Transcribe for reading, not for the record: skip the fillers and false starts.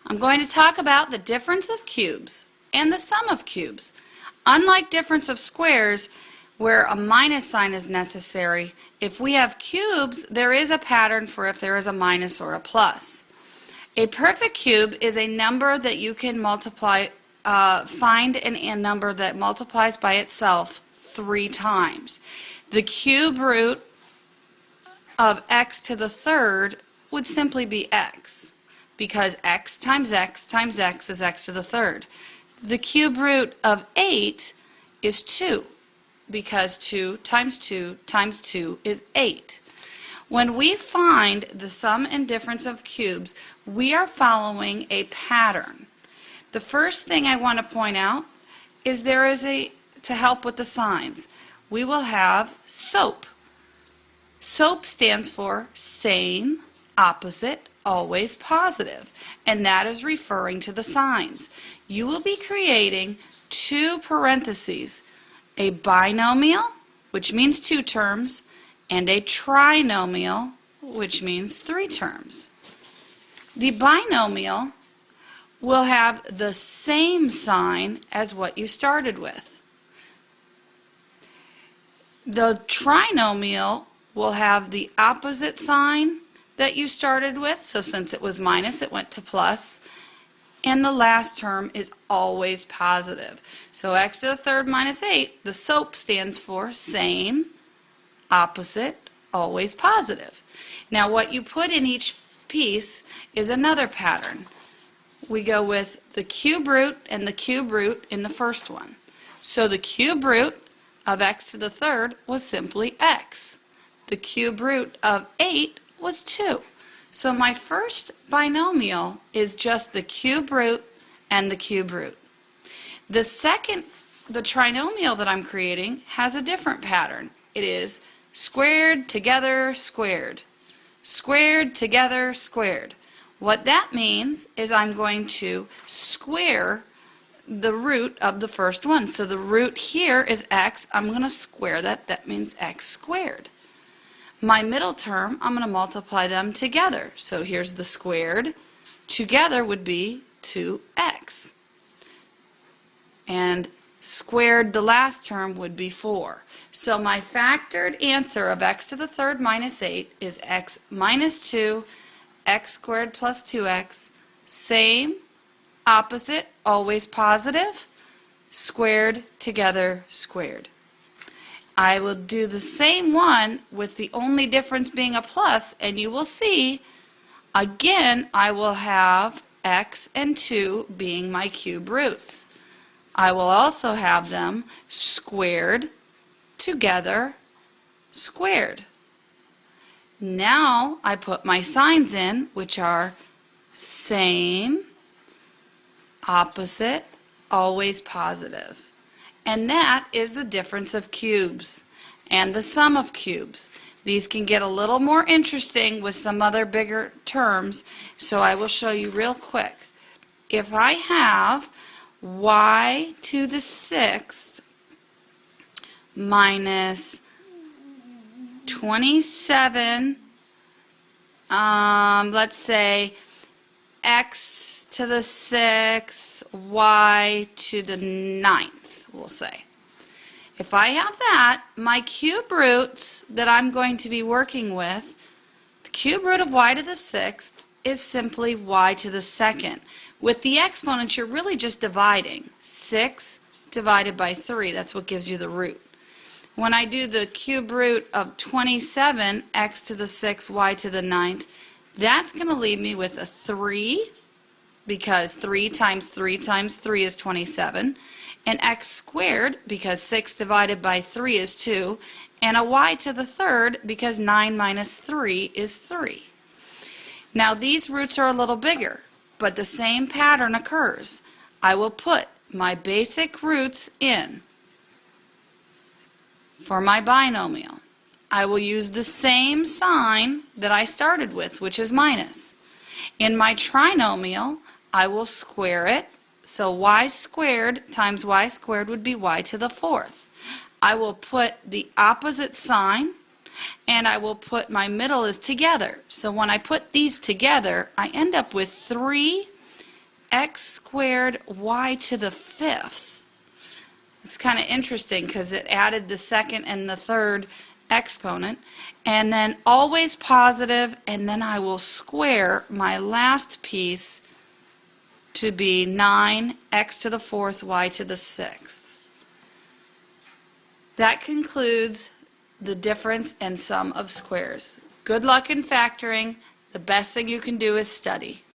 I'm going to talk about the difference of cubes and the sum of cubes. Unlike difference of squares, where a minus sign is necessary, if we have cubes, there is a pattern for if there is a minus or a plus. A perfect cube is a number that you can multiply, find a number that multiplies by itself 3 times. The cube root of x to the third would simply be x, because x times x times x is x to the third. The cube root of 8 is 2, because 2 times 2 times 2 is 8. When we find the sum and difference of cubes, we are following a pattern. The first thing I want to point out is to help with the signs, we will have SOAP. SOAP stands for same, opposite, always positive, and that is referring to the signs. You will be creating 2 parentheses, a binomial, which means 2 terms, and a trinomial, which means 3 terms. The binomial will have the same sign as what you started with. The trinomial will have the opposite sign that you started with, so since it was minus, it went to plus, and the last term is always positive. So x to the third minus 8, the SOAP stands for same, opposite, always positive. Now what you put in each piece is another pattern. We go with the cube root and the cube root in the first one. So the cube root of x to the third was simply x. The cube root of 8 was 2. So my first binomial is just the cube root and the cube root. The trinomial that I'm creating has a different pattern. It is squared together squared. Squared together squared. What that means is I'm going to square the root of the first one. So the root here is x. I'm going to square that. That means x squared. My middle term, I'm going to multiply them together. So here's the squared. Together would be 2x. And squared, the last term, would be 4. So my factored answer of x to the third minus 8 is x minus 2, x squared plus 2x, same, opposite, always positive, squared together squared. I will do the same one with the only difference being a plus, and you will see, again, I will have x and 2 being my cube roots. I will also have them squared together squared. Now I put my signs in, which are same, opposite, always positive. And that is the difference of cubes and the sum of cubes. These can get a little more interesting with some other bigger terms, so I will show you real quick. If I have y to the 6th minus 27, let's say x to the 6th, y to the 9th, we'll say. If I have that, my cube roots that I'm going to be working with, the cube root of y to the 6th is simply y to the 2nd. With the exponents, you're really just dividing. 6 divided by 3, that's what gives you the root. When I do the cube root of 27, x to the 6th, y to the 9th, that's going to leave me with a 3, because 3 times 3 times 3 is 27, and x squared, because 6 divided by 3 is 2, and a y to the third, because 9 minus 3 is 3. Now these roots are a little bigger, but the same pattern occurs. I will put my basic roots in for my binomial. I will use the same sign that I started with, which is minus. In my trinomial, I will square it, so y squared times y squared would be y to the 4th. I will put the opposite sign, and I will put my middle is together. So when I put these together, I end up with 3 x squared y to the fifth. It's kind of interesting because it added the second and the third exponent, and then always positive, and then I will square my last piece to be 9x to the fourth y to the sixth. That concludes the difference and sum of squares. Good luck in factoring. The best thing you can do is study.